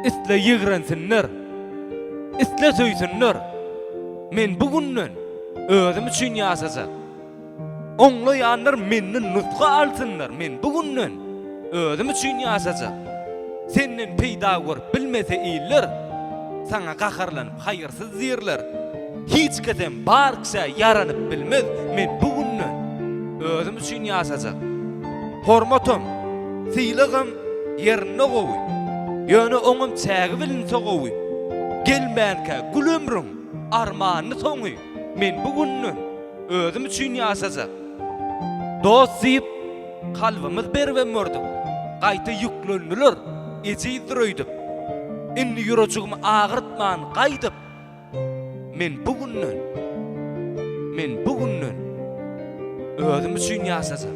isle yigrensinler, isle söýsünler. Men bugünden özüm üçin ýaşaja. Oňlaýanlar menden nutqa alsınlar. Men bugünden özüm üçin ýaşaja. Senden peýda görüp bilmese iýler, sana gaharlanyp haýyrsyz zirler. Hiç kesem barkça yaranyp bilmez. Men bugünden özüm üçin ýaşaja. Hormatum, syýlygym ýerine gowy. Ýöne oňum çägi bilinse gowy. Gelmänkä gül ömrüm armanyny soňy. Men bugünden özüm üçin ýaşaja. Dost diýip kalbymyz berwemmerdik. Gaýta ýüklendiler, ejidröýdip. Indi ýüregimi agyrtman gaýdyp. Men bugünden özüm üçin ýaşaja.